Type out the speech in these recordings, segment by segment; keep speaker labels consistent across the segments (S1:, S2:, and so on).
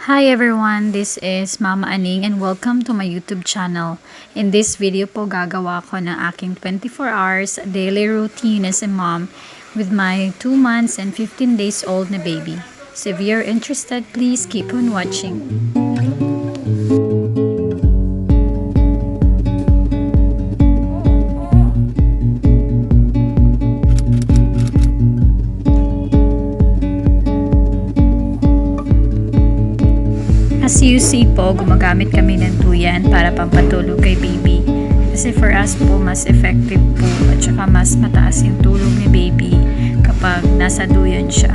S1: Hi everyone, this is Mama Aning and welcome to my YouTube channel. In this video po gagawa ko ng aking 24 hours daily routine as a mom with my 2 months and 15 days old na baby. So if you're interested, please keep on watching. As you see po, gumagamit kami ng duyan para pampatulog kay baby. Kasi for us po, mas effective po at saka mas mataas yung tulog ni baby kapag nasa duyan siya.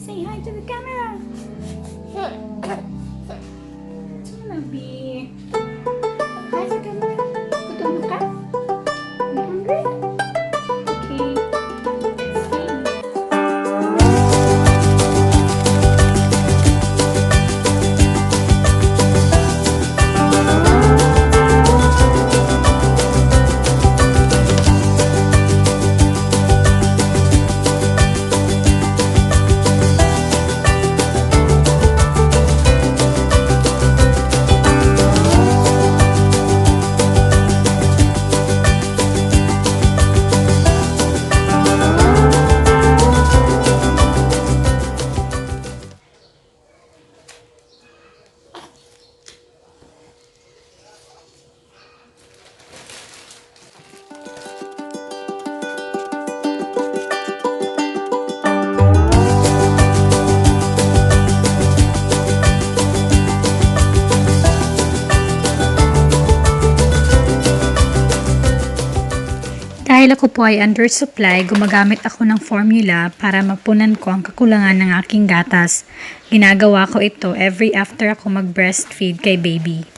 S1: Say hi to the camera. Be. Hi sa camera. Gutom ka? You hungry? Okay. Stay. Dahil ako po ay undersupply, gumagamit ako ng formula para mapunan ko ang kakulangan ng aking gatas. Ginagawa ko ito every after ako mag-breastfeed kay baby.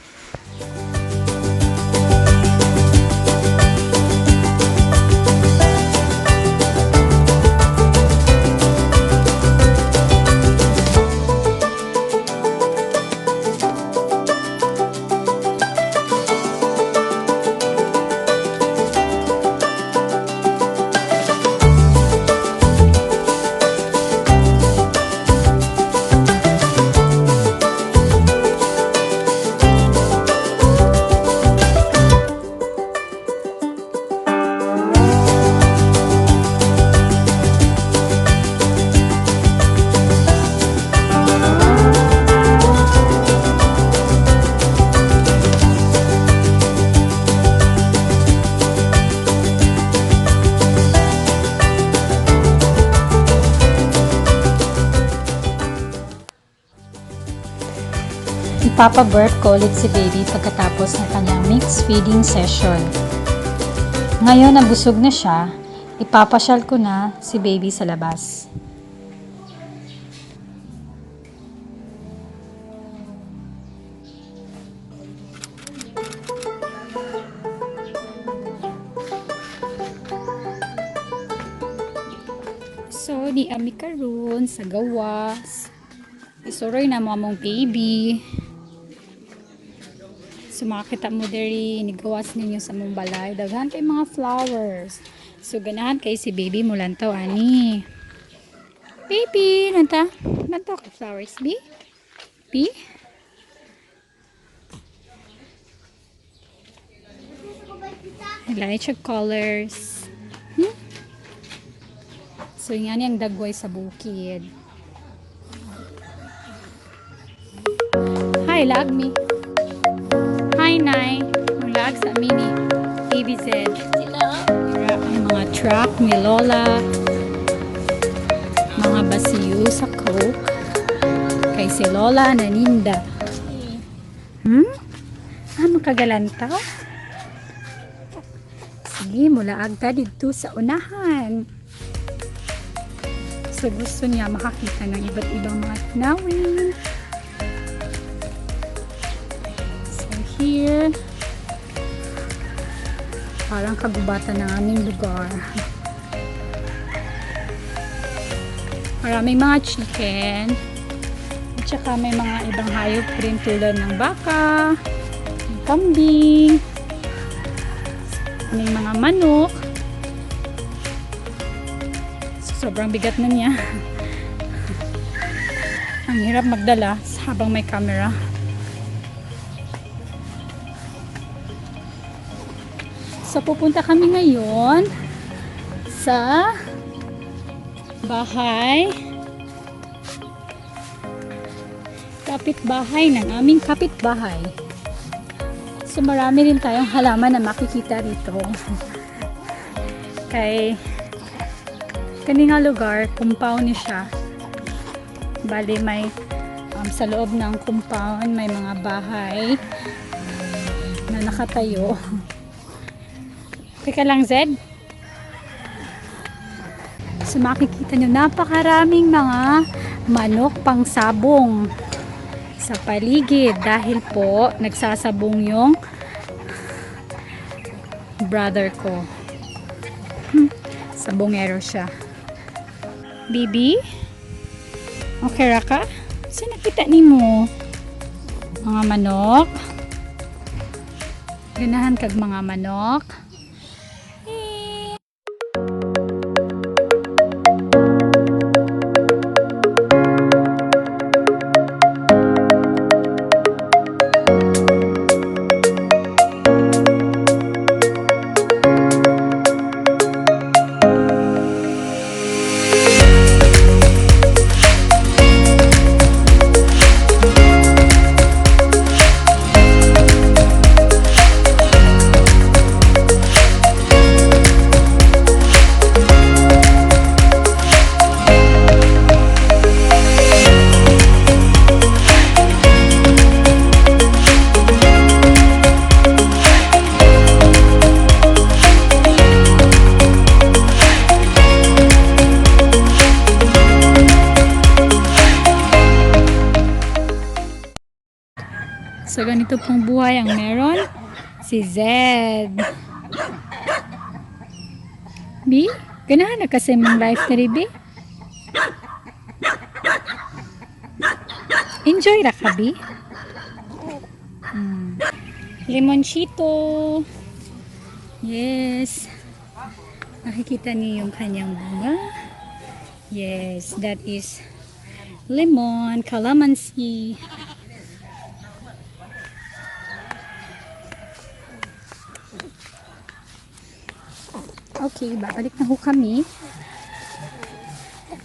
S1: Ipapa-birth ko ulit si baby pagkatapos ng kanyang mixed feeding session. Ngayon na busog na siya, ipapasyal ko na si baby sa labas. So, di ami karon sa gawas. Isuroy na mo among baby. Sumakita mo diri, nigawas ninyo sa mong balay. Daghan kay mga flowers. So, ganahan kay si baby mo lantaw, ani. Baby, nanta? Nanta ka flowers, B? B? I like your colors. So, yan yung dagway sa bukid. Hi, lag me. Hi, Nay. Mulag sa mini ABZ. Ang mga truck ni Lola. Mga basiyo sa Coke. Kay si Lola naninda. Ano kagalanta? Sige, mula agad dito sa unahan. So, gusto niya makakita ng iba't ibang mga tanawin. So, here, parang kagubatan ng aming lugar. Maraming mga chicken. At saka may mga ibang hayop rin tulad ng baka, ng kambing, may mga manok. Sobrang bigat na niya. Ang hirap magdala habang may camera. So pupunta kami ngayon sa bahay, kapitbahay ng aming kapitbahay. So marami rin tayong halaman na makikita rito. Kay kaninga lugar, compound niya siya. Bali may sa loob ng compound may mga bahay na nakatayo. Teka lang, Zed. So makikita nyo, napakaraming mga manok pang sabong sa paligid dahil po nagsasabong yung brother ko. Sabongero siya. Bibi? Okay ra ka? Saan nakita ni mo? Mga manok? Ganahan kag mga manok? So, ganito pong buhay ang meron si Zed. Bi? Ganahan na kasi mong life na rin, Bi? Enjoy ra ka, Bi? Limonchito. Yes. Nakikita niyo yung kanyang bunga? Yes, that is lemon, calamansi. Okay, babalik na ho kami.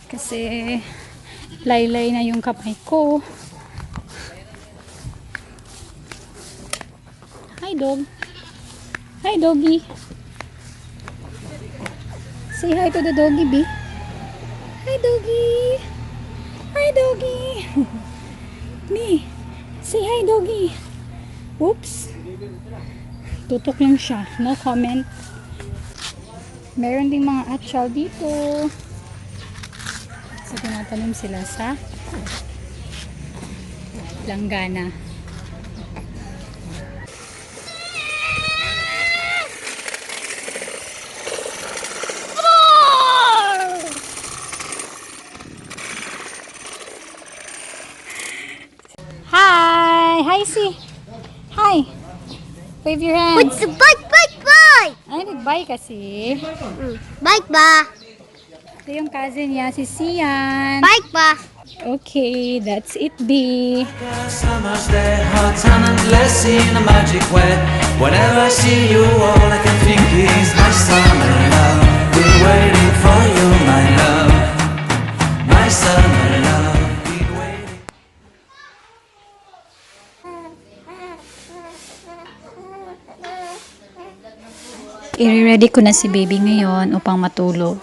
S1: Kasi laylay na yung kamay ko. Hi, dog. Hi, doggy. Say hi to the doggy, B. Hi, doggy. Hi, doggy. Me. Say hi, doggy. Oops. Tutok lang siya. No comment. Meron ding mga atchal dito. So, tinatanim sila sa langgana. Hi! Hi, si. Hi! Wave your hands.
S2: What's the bike?
S1: Ay, nag-bye kasi.
S2: Bike ba?
S1: Ito yung cousin niya, si Sian.
S2: Bike ba?
S1: Okay, that's it, B.
S3: Summer's day, hot sun and endless in a magic way. Whenever I see you, all I can think is my summer love. Been waiting for you, my love. My summer love. Been waiting.
S1: I-ready ko na si baby ngayon upang matulog.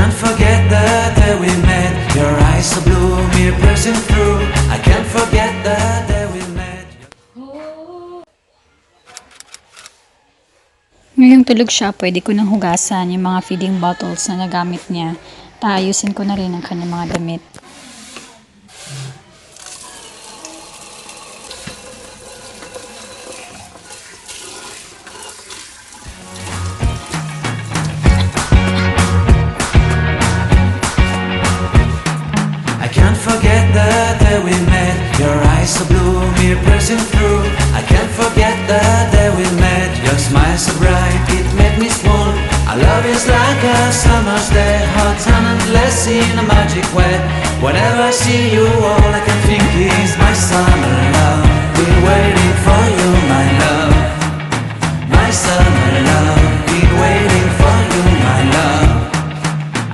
S3: can't forget the day we met. Your eyes so blue, me piercing through. I can't forget the day we met.
S1: Ngayong tulog siya, pwede ko nang hugasan yung mga feeding bottles na nagamit niya. Taayusin ko na rin ang kanyang mga damit.
S3: I can't forget the day we met. Your eyes so blue, me piercing through. I can't forget the day we met. Your smile so bright, it made me swoon. Our love is like a summer's day, hot and endless in a magic way. Whenever I see you, all I can think is my summer love. Been waiting for you, my love. My summer love. Been waiting for you, my love.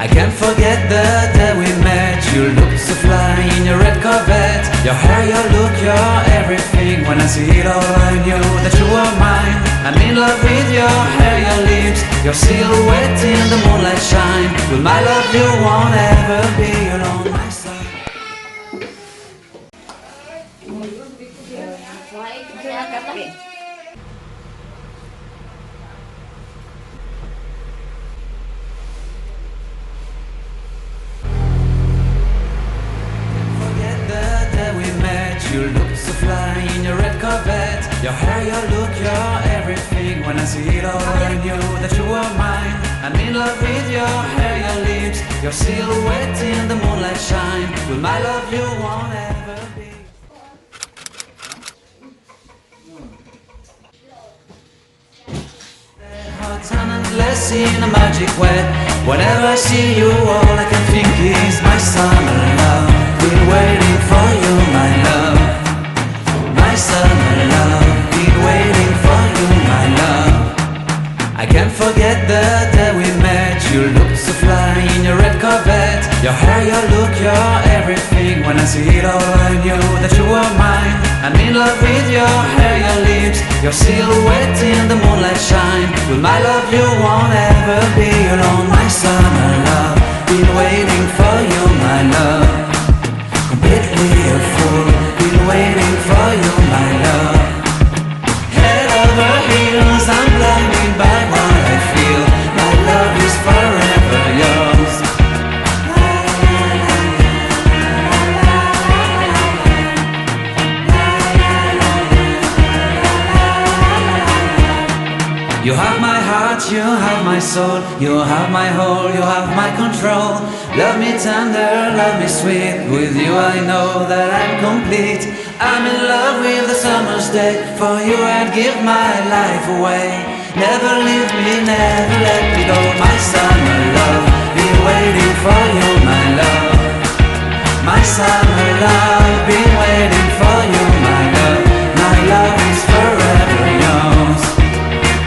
S3: I can't forget the day we met. You looked so fly in your red Corvette. Your hair, your look, your everything. When I see it all, I knew that you were mine. I'm in love with your hair, your lips, your silhouette in the moonlight shine. With my love, you won't ever be alone, my son. Forget the day we met. You looked so fly in your red Corvette. Your hair, your look, your everything. When I see it all, I knew that you were mine. I'm in love with your hair, your lips, your silhouette in the moonlight shine. With my love, you won't ever be. Hot and endless in a magic way. Whenever I see you, all I can think is my summer love. Been waiting for you, my love. My summer love. Been waiting for you, my love. I can't forget the day we met. You looked so fly in your red Corvette. Your hair, your look, your everything. When I see it all, I knew that you were mine. I'm in love with your hair, your lips, your silhouette in the moonlight shine. With my love, you won't ever be alone, my summer love. Been waiting for you, my love. Completely a fool. Been waiting for you, my love. Head over heels, I'm blinded by what I feel. My love is forever yours. You have my heart, you have my soul, you have my whole, you have my control. Love me tender, love me sweet. With you I know that I'm complete. I'm in love with the summer's day. For you I'd give my life away. Never leave me, never let me go. My summer love, been waiting for you, my love. My summer love, been waiting for you, my love. My love is forever yours.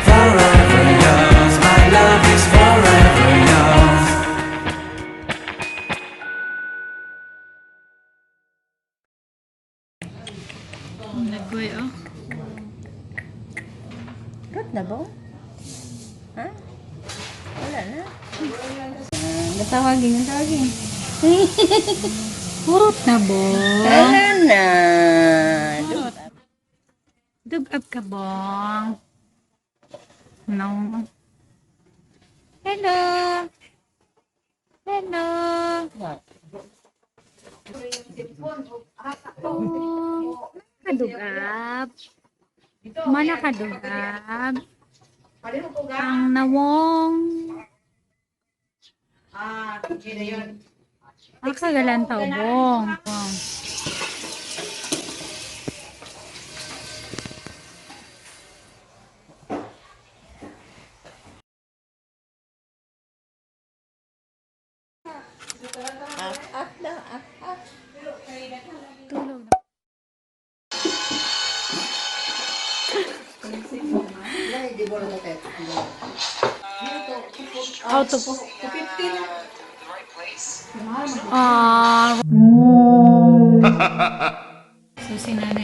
S3: Forever yours, my love is forever yours.
S1: Nagboy, oh.
S2: Rot na ba? Ha? Wala na. Natawagin, natawagin.
S1: Purot na bo.
S2: Wala na.
S1: Dug-up ka, bong. No. Hello. Hello. Oh, kadugap. Mana kadugap. Ang nawong. Kagalan tao, bong. Tulog na. Auto po. Ah. So si nanay